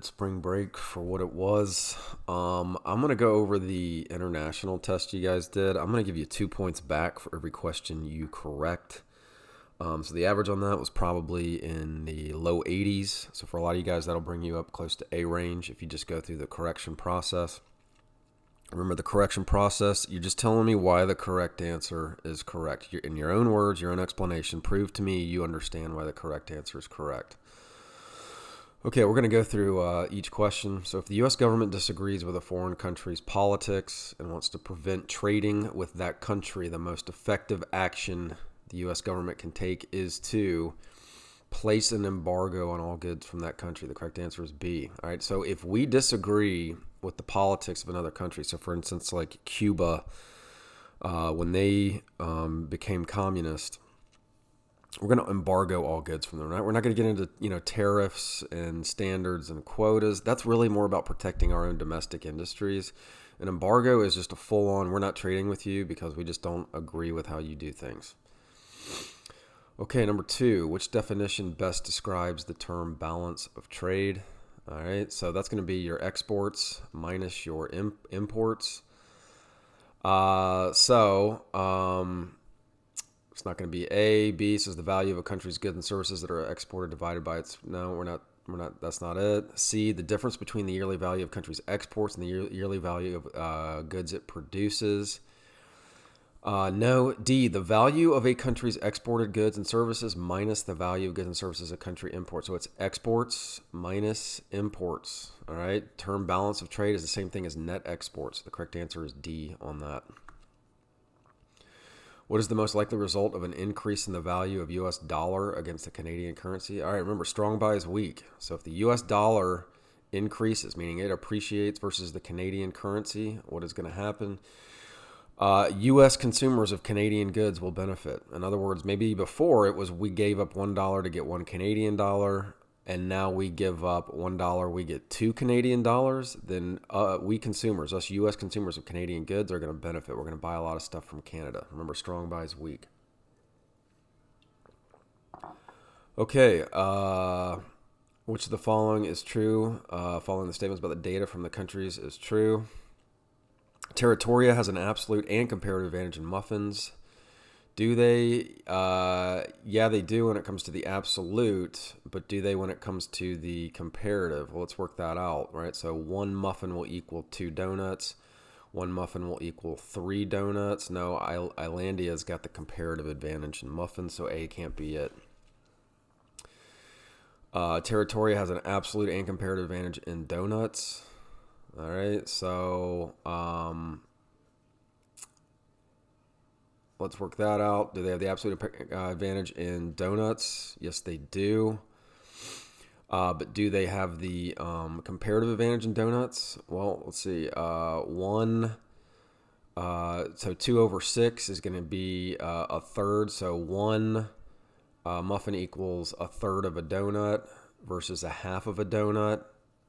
Spring break for what it was. I'm going to go over the international test you guys did. I'm going to give you 2 points back for every question you correct. So the average on that was probably in the low 80s. So for a lot of you guys, that'll bring you up close to A range if you just go through the correction process. Remember the correction process, you're just telling me why the correct answer is correct. You're, in your own words, your own explanation, prove to me you understand why the correct answer is correct. Okay, we're going to go through each question. So if the U.S. government disagrees with a foreign country's politics and wants to prevent trading with that country, the most effective action the U.S. government can take is to place an embargo on all goods from that country. The correct answer is B. All right, so if we disagree with the politics of another country, so for instance, like Cuba, when they became communist, we're going to embargo all goods from them, right? We're not going to get into, tariffs and standards and quotas. That's really more about protecting our own domestic industries. An embargo is just a full-on, we're not trading with you because we just don't agree with how you do things. Okay, number 2, which definition best describes the term balance of trade? All right, so that's going to be your exports minus your imports. It's not going to be A. B says the value of a country's goods and services that are exported divided by its. No, we're not. That's not it. C. The difference between the yearly value of a country's exports and the yearly value of goods it produces. No. D. The value of a country's exported goods and services minus the value of goods and services a country imports. So it's exports minus imports. All right. Term balance of trade is the same thing as net exports. The correct answer is D on that. What is the most likely result of an increase in the value of U.S. dollar against the Canadian currency? All right, remember, strong buy is weak. So if the U.S. dollar increases, meaning it appreciates versus the Canadian currency, what is going to happen? U.S. consumers of Canadian goods will benefit. In other words, maybe before it was we gave up $1 to get one Canadian dollar, and now we give up $1, we get 2 Canadian dollars, then we consumers, us U.S. consumers of Canadian goods, are going to benefit. We're going to buy a lot of stuff from Canada. Remember, strong buy is weak. Okay, which of the following is true? Following the statements about the data from the countries is true. Territoria has an absolute and comparative advantage in muffins. Do they? Yeah, they do when it comes to the absolute, but do they when it comes to the comparative? Well, let's work that out, right? So 1 muffin will equal 2 donuts. 1 muffin will equal 3 donuts. No, Islandia's got the comparative advantage in muffins, so A can't be it. Territoria has an absolute and comparative advantage in donuts. All right, so let's work that out. Do they have the absolute advantage in donuts? Yes, they do. But do they have the comparative advantage in donuts? Well, let's see. So 2 over 6 is going to be a third. So 1 muffin equals a third of a donut versus a half of a donut.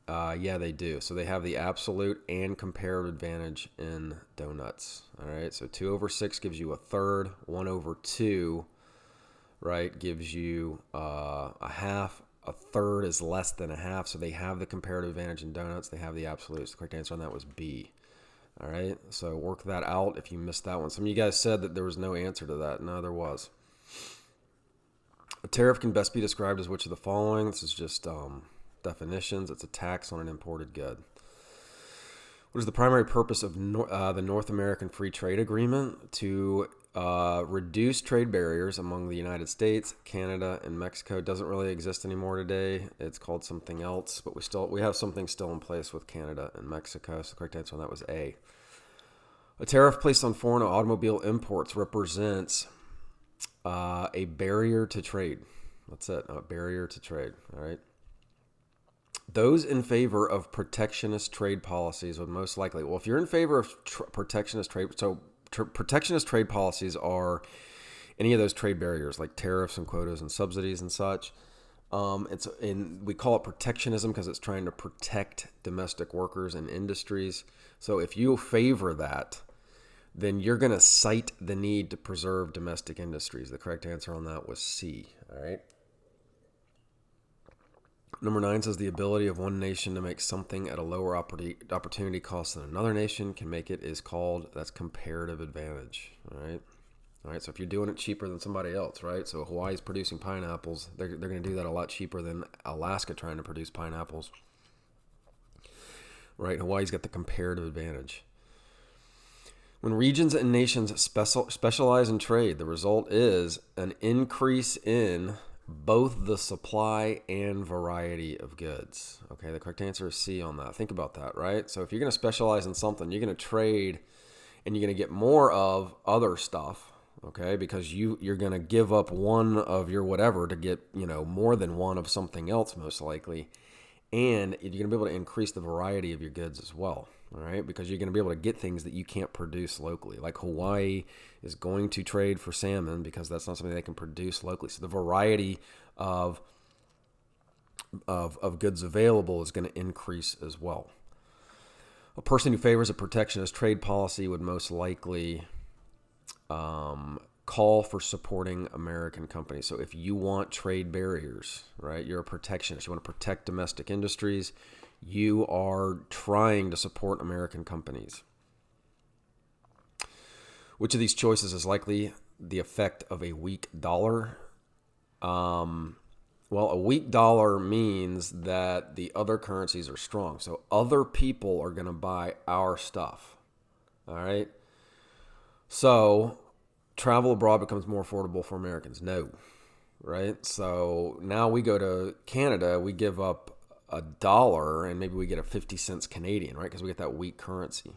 Yeah, they do. So they have the absolute and comparative advantage in donuts. All right. So 2 over 6 gives you a third. 1 over 2, right, gives you a half. A third is less than a half. So they have the comparative advantage in donuts. They have the absolute. So the correct answer on that was B. All right. So work that out if you missed that one. Some of you guys said that there was no answer to that. No, there was. A tariff can best be described as which of the following? This is just definitions. It's a tax on an imported good. What is the primary purpose of the North American Free Trade Agreement? To reduce trade barriers among the United States, Canada, and Mexico. It doesn't really exist anymore today. It's called something else, but we have something still in place with Canada and Mexico. So the correct answer on that was A. A tariff placed on foreign automobile imports represents a barrier to trade. That's it, a barrier to trade. All right. Those in favor of protectionist trade policies would most likely, well, if you're in favor of protectionist trade, so protectionist trade policies are any of those trade barriers like tariffs and quotas and subsidies and such. We call it protectionism because it's trying to protect domestic workers and industries. So if you favor that, then you're going to cite the need to preserve domestic industries. The correct answer on that was C. All right. Number 9 says the ability of one nation to make something at a lower opportunity cost than another nation can make it is called, that's comparative advantage. All right. So if you're doing it cheaper than somebody else, right? So Hawaii's producing pineapples. They're going to do that a lot cheaper than Alaska trying to produce pineapples. Right? Hawaii's got the comparative advantage. When regions and nations specialize in trade, the result is an increase in both the supply and variety of goods. Okay, the correct answer is C on that. Think about that, right? So if you're going to specialize in something, you're going to trade and you're going to get more of other stuff, okay? Because you're going to give up one of your whatever to get, more than one of something else most likely. And you're going to be able to increase the variety of your goods as well, all right? Because you're going to be able to get things that you can't produce locally. Like Hawaii is going to trade for salmon because that's not something they can produce locally. So the variety of goods available is going to increase as well. A person who favors a protectionist trade policy would most likely call for supporting American companies. So if you want trade barriers, right, you're a protectionist, you want to protect domestic industries, you are trying to support American companies. Which of these choices is likely the effect of a weak dollar? Well, a weak dollar means that the other currencies are strong. So other people are going to buy our stuff. All right. So travel abroad becomes more affordable for Americans. No. Right. So now we go to Canada, we give up $1 and maybe we get a 50 cents Canadian, right? Because we get that weak currency.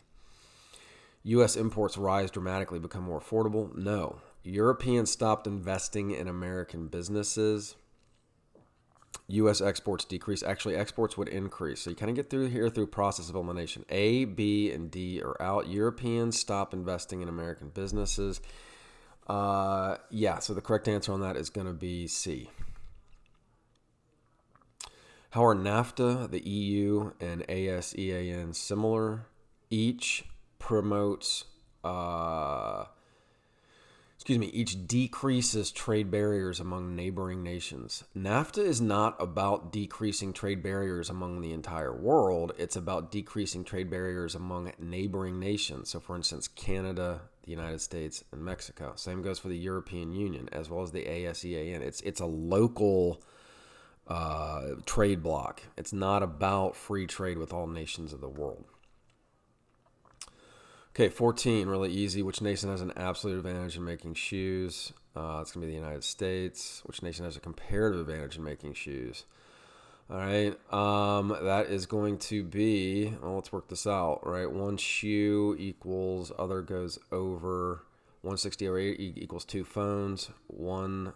U.S. imports rise dramatically, become more affordable. No. Europeans stopped investing in American businesses. U.S. exports decrease. Actually, exports would increase. So you kind of get through here through process of elimination. A, B, and D are out. Europeans stop investing in American businesses. So the correct answer on that is going to be C. How are NAFTA, the EU, and ASEAN similar? Each promotes... each decreases trade barriers among neighboring nations. NAFTA is not about decreasing trade barriers among the entire world. It's about decreasing trade barriers among neighboring nations. So, for instance, Canada, the United States, and Mexico. Same goes for the European Union as well as the ASEAN. It's a local trade bloc. It's not about free trade with all nations of the world. Okay, 14, really easy. Which nation has an absolute advantage in making shoes? It's going to be the United States. Which nation has a comparative advantage in making shoes? All right, that is going to be, well, let's work this out, right? One shoe equals other goes over 160 over 8 equals 2 phones. One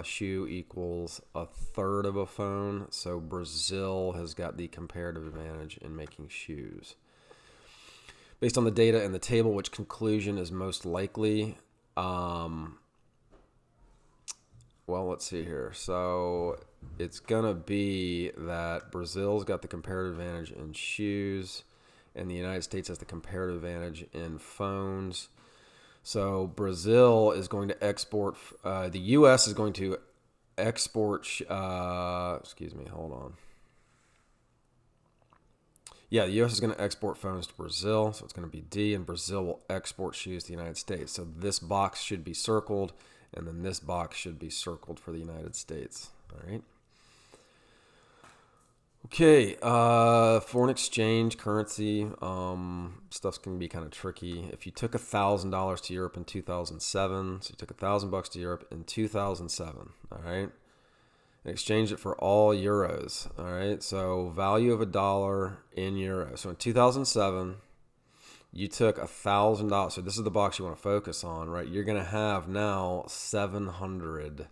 shoe equals a third of a phone. So Brazil has got the comparative advantage in making shoes. Based on the data in the table, which conclusion is most likely? Well, let's see here. So it's going to be that Brazil's got the comparative advantage in shoes, and the United States has the comparative advantage in phones. So Brazil is going to export, the U.S. is going to export, hold on. Yeah, the U.S. is going to export phones to Brazil, so it's going to be D, and Brazil will export shoes to the United States. So this box should be circled, and then this box should be circled for the United States. All right. Okay, foreign exchange, currency, stuff can be kind of tricky. If you took $1,000 to Europe in 2007, so you took $1,000 to Europe in 2007, all right? And exchange it for all euros, all right? So value of $1 in euros. So in 2007, you took $1,000. So this is the box you want to focus on, right? You're going to have now 700,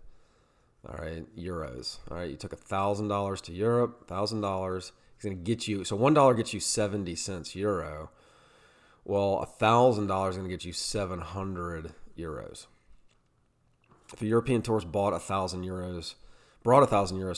all right, euros. All right, you took $1,000 to Europe, $1,000. It's going to get you, so $1 gets you 70 cents euro. Well, $1,000 is going to get you 700 euros. If a European tourist brought 1,000 euros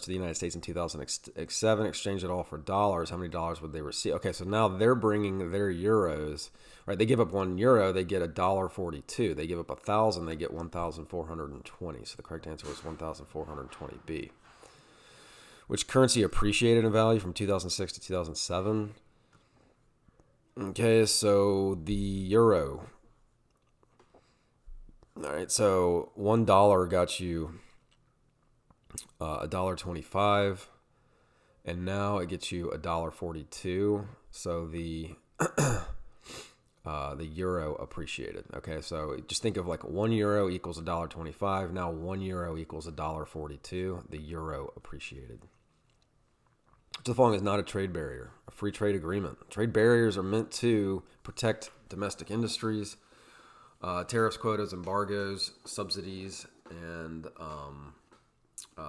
to the United States in 2007, exchanged it all for dollars, how many dollars would they receive? Okay, so now they're bringing their euros, right? They give up €1, they get $1.42. They give up 1,000, they get 1,420. So the correct answer was 1,420B. Which currency appreciated in value from 2006 to 2007? Okay, so the euro. All right, so $1 got you $1.25, and now it gets you $1.42. So the euro appreciated. Okay, so just think of like €1 equals $1.25. Now €1 equals $1.42. The euro appreciated. The following is not a trade barrier, a free trade agreement. Trade barriers are meant to protect domestic industries. Tariffs, quotas, embargoes, subsidies, and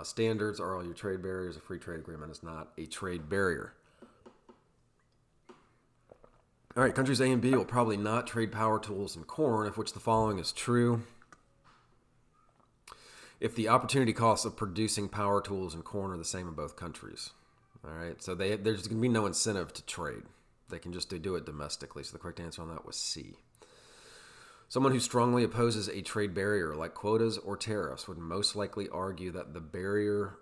standards are all your trade barriers. A free trade agreement is not a trade barrier. All right, countries A and B will probably not trade power tools and corn, of which the following is true. If the opportunity costs of producing power tools and corn are the same in both countries. All right, so there's going to be no incentive to trade. They can just do it domestically. So the correct answer on that was C. Someone who strongly opposes a trade barrier like quotas or tariffs would most likely argue that the barrier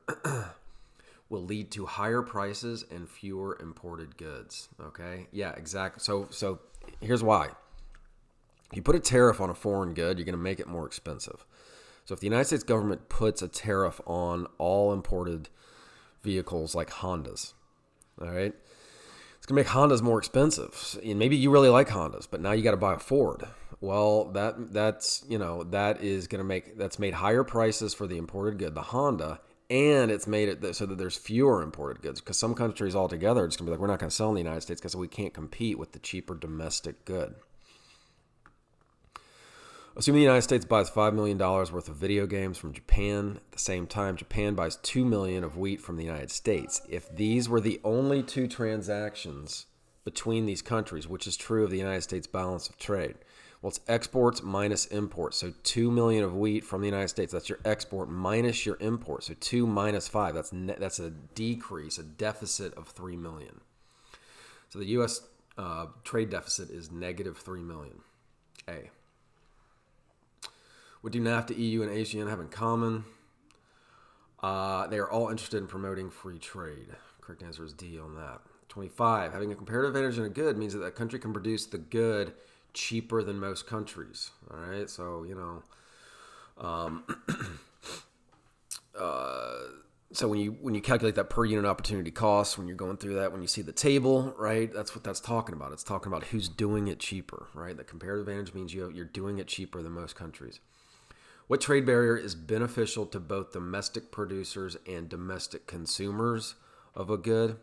will lead to higher prices and fewer imported goods. Okay? Yeah, exactly. So here's why. If you put a tariff on a foreign good, you're going to make it more expensive. So if the United States government puts a tariff on all imported vehicles like Hondas, all right, it's going to make Hondas more expensive. And maybe you really like Hondas, but now you got to buy a Ford. Well, that's made higher prices for the imported good, the Honda, and it's made it so that there's fewer imported goods, because some countries altogether are just going to be like, we're not going to sell in the United States because we can't compete with the cheaper domestic good. Assuming the United States buys $5 million worth of video games from Japan, at the same time, Japan buys $2 million of wheat from the United States. If these were the only two transactions between these countries, which is true of the United States balance of trade, well, it's exports minus imports. So 2 million of wheat from the United States, that's your export minus your import. So 2 minus 5, that's a decrease, a deficit of 3 million. So the U.S. Trade deficit is negative 3 million. A. What do NAFTA, EU, and ASEAN have in common? They are all interested in promoting free trade. Correct answer is D on that. 25. Having a comparative advantage in a good means that a country can produce the good cheaper than most countries. All right, so so when you calculate that per unit opportunity cost, when you're going through that, when you see the table, right, that's what that's talking about. It's talking about who's doing it cheaper, right? The comparative advantage means you're doing it cheaper than most countries. What trade barrier is beneficial to both domestic producers and domestic consumers of a good?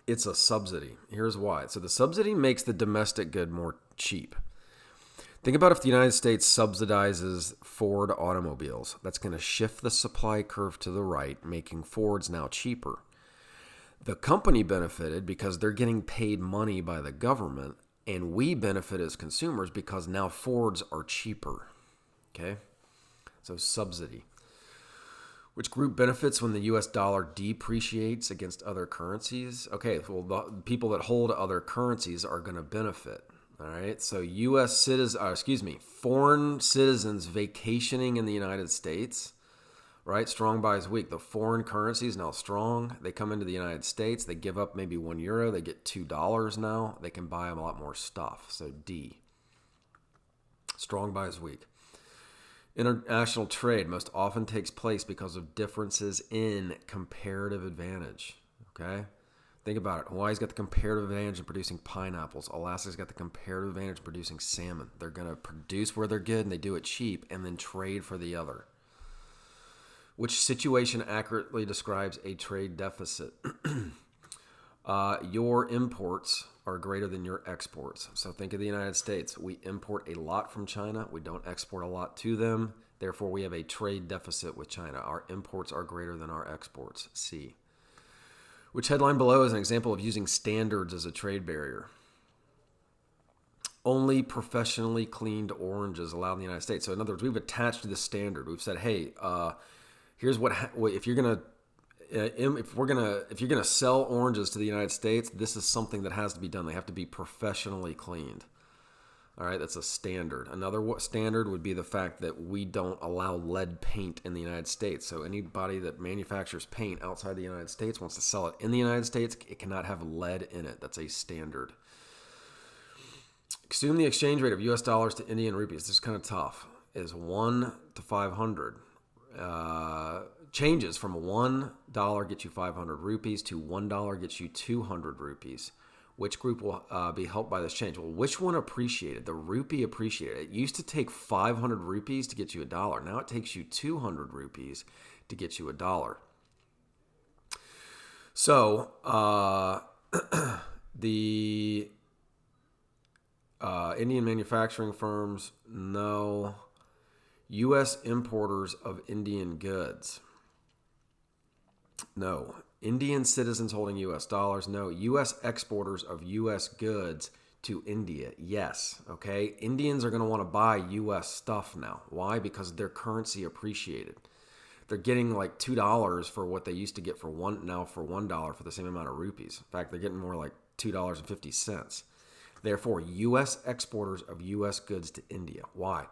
It's a subsidy. Here's why. So the subsidy makes the domestic good more cheap. Think about if the United States subsidizes Ford automobiles. That's going to shift the supply curve to the right, making Fords now cheaper. The company benefited because they're getting paid money by the government, and we benefit as consumers because now Fords are cheaper. Okay? So subsidy. Which group benefits when the U.S. dollar depreciates against other currencies? Okay, well, the people that hold other currencies are going to benefit. All right, so foreign citizens vacationing in the United States, right? Strong buys weak. The foreign currency is now strong. They come into the United States. They give up maybe €1. They get $2 now. They can buy them a lot more stuff. So D. Strong buys weak. International trade most often takes place because of differences in comparative advantage. Okay? Think about it. Hawaii's got the comparative advantage in producing pineapples. Alaska's got the comparative advantage in producing salmon. They're going to produce where they're good and they do it cheap and then trade for the other. Which situation accurately describes a trade deficit? Your imports are greater than your exports. So think of the United States. We import a lot from China. We don't export a lot to them. Therefore, we have a trade deficit with China. Our imports are greater than our exports. C. Which headline below is an example of using standards as a trade barrier? Only professionally cleaned oranges allowed in the United States. So in other words, we've attached to the standard. We've said, hey, here's what if you're gonna sell oranges to the United States, this is something that has to be done. They have to be professionally cleaned. All right, that's a standard. Another standard would be the fact that we don't allow lead paint in the United States. So anybody that manufactures paint outside the United States wants to sell it in the United States, it cannot have lead in it. That's a standard. Assume the exchange rate of U.S. dollars to Indian rupees. This is kind of tough. Is 1 to 500. Changes from $1 gets you 500 rupees to $1 gets you 200 rupees. Which group will be helped by this change? Well, which one appreciated? The rupee appreciated. It used to take 500 rupees to get you $1. Now it takes you 200 rupees to get you $1. So the Indian manufacturing firms, no. U.S. importers of Indian goods, no. Indian citizens holding U.S. dollars, no. U.S. exporters of U.S. goods to India, yes. Okay, Indians are going to want to buy U.S. stuff now. Why? Because their currency appreciated. They're getting like $2 for what they used to get for $1 for the same amount of rupees. In fact, they're getting more like $2.50. Therefore, U.S. exporters of U.S. goods to India. Why?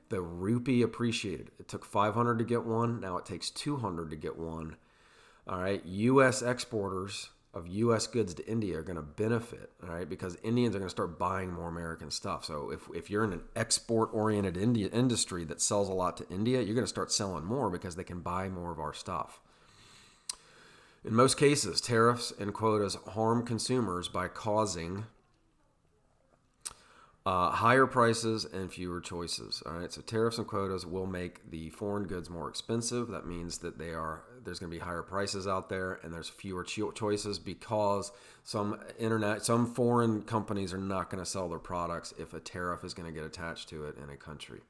The rupee appreciated. It took 500 to get one. Now it takes 200 to get one. All right, U.S. exporters of U.S. goods to India are going to benefit, all right, because Indians are going to start buying more American stuff. So if you're in an export-oriented industry that sells a lot to India, you're going to start selling more because they can buy more of our stuff. In most cases, tariffs and quotas harm consumers by causing higher prices and fewer choices. All right, so tariffs and quotas will make the foreign goods more expensive. That means that there's going to be higher prices out there, and there's fewer choices because some foreign companies are not going to sell their products if a tariff is going to get attached to it in a country.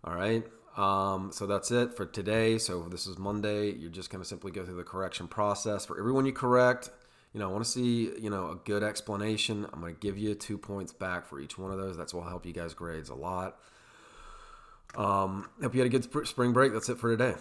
All right, so that's it for today. So this is Monday. You're just going to simply go through the correction process. For everyone you correct, I want to see, a good explanation. I'm going to give you 2 points back for each one of those. That's will help you guys grades a lot. Hope you had a good spring break. That's it for today.